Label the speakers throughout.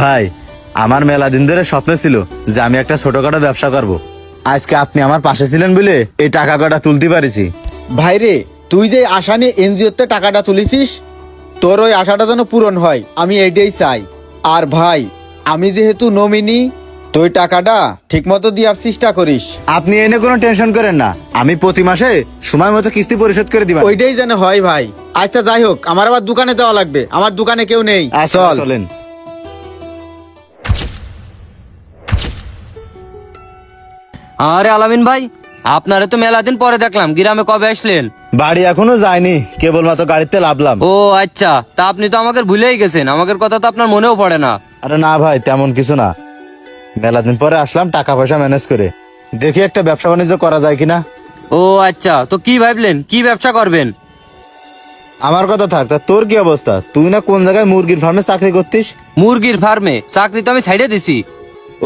Speaker 1: ভাই, আমার মেলা দিন ধরে স্বপ্ন ছিল যে আমি একটা ছোটখাটো ব্যবসা করব। আজকে আপনি আমার পাশে ছিলেন বলে এই টাকা কটা তুলতে পারিছি।
Speaker 2: ভাইরে, তুই যে আশা নিয়ে এনজিওতে টাকাটা তুলেছিস, তোর ওই আশাটা যেন পূরণ হয়, আমি এইটাই চাই। আর ভাই, আমি যেহেতু নমিনি, তুই টাকাটা ঠিক মতো দেওয়ার চেষ্টা করিস।
Speaker 1: আপনি এনে কোনো টেনশন করেন না, আমি প্রতি মাসে সময় মতো কিস্তি পরিশোধ করে দিবেন।
Speaker 2: ওইটাই যেন হয় ভাই। আচ্ছা যাই হোক, আমার আবার দোকানে দেওয়া লাগবে, আমার দোকানে কেউ নেই। চল।
Speaker 1: চলেন।
Speaker 3: আরে আলামিন ভাই, আপনারে তো মেলা দিন পরে দেখলাম, গ্রামে কবে আসলেন?
Speaker 1: বাড়ি এখনো যায়নি, কেবলমাত্র গাড়িতে লাভলাম।
Speaker 3: ও আচ্ছা, তা আপনি তো আমাকে ভুলেই গেছেন, আমাদের কথা তো আপনার মনেও পড়ে না।
Speaker 1: আরে না ভাই, তেমন কিছু না। মেলা দিন পরে আসলাম টাকা পয়সা ম্যানেজ করে, দেখি একটা ব্যবসা বাণিজ্য করা যায় কিনা।
Speaker 3: ও আচ্ছা, তো কি ভাবলেন, কি ব্যবসা করবেন?
Speaker 1: আমার কথা থাক, তা তোর কি অবস্থা? তুই না কোন জায়গায় মুরগির ফার্মে চাকরি করতিস?
Speaker 3: মুরগির ফার্মে চাকরি তো আমি ছাইড়ে দিছি।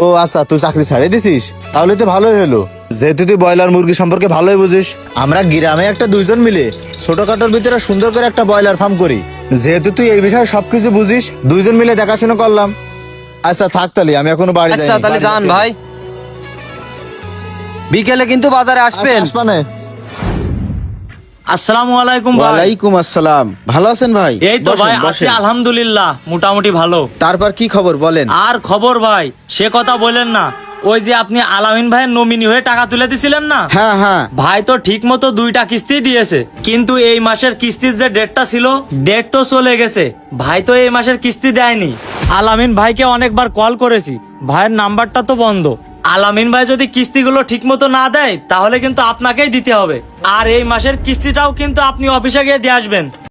Speaker 1: ও আচ্ছা, তুই চাকরি ছাড়িয়ে দিছিস, তাহলে তো ভালোই হলো। যেহেতু তুই ব্রয়লার মুরগি সম্পর্কে ভালোই বুঝিস, আমরা গ্রামে একটা দুইজন মিলে ছোটখাটোর ভিতরে সুন্দর করে একটা ব্রয়লার ফার্ম করি। যেহেতু তুই এই বিষয়ে সবকিছু বুঝিস, দুইজন মিলে দেখাশোনা করলাম। আচ্ছা থাক, তাহলে আমি এখনো বাড়ি যাই।
Speaker 3: আচ্ছা তাহলে যান ভাই, বিকেলে কিন্তু বাজারে আসবেন।
Speaker 1: আসবানে।
Speaker 4: আসসালামু আলাইকুম ভাই।
Speaker 2: ওয়ালাইকুম আসসালাম। ভালো আছেন ভাই?
Speaker 4: এই তো
Speaker 2: বসেন,
Speaker 4: ভাই আছি
Speaker 2: বসেন।
Speaker 4: আলহামদুলিল্লাহ, মোটামুটি ভালো।
Speaker 2: তারপর কি খবর বলেন?
Speaker 4: আর খবর ভাই, সে কথা বলেন না। ওই যে আপনি আলামিন ভাইয়ের নমিনি হয়ে টাকা তুলে দিছিলেন না,
Speaker 2: হ্যাঁ হ্যাঁ।
Speaker 4: ভাই তো ঠিক মতো 2টা কিস্তি দিয়েছে, কিন্তু এই মাসের কিস্তির যে ডেটটা ছিল, ডেট তো চলে গেছে। ভাই তো এই মাসের কিস্তি দেয়নি। আলামিন ভাইকে অনেকবার কল করেছি, ভাইয়ের নাম্বারটা তো বন্ধ। আলামিন ভাই যদি কিস্তিগুলো ঠিক মতো না দেয়, তাহলে কিন্তু আপনাকেই দিতে হবে। আর এই মাসের কিস্তিটাও কিন্তু আপনি অফিসে গিয়ে দিয়ে আসবেন।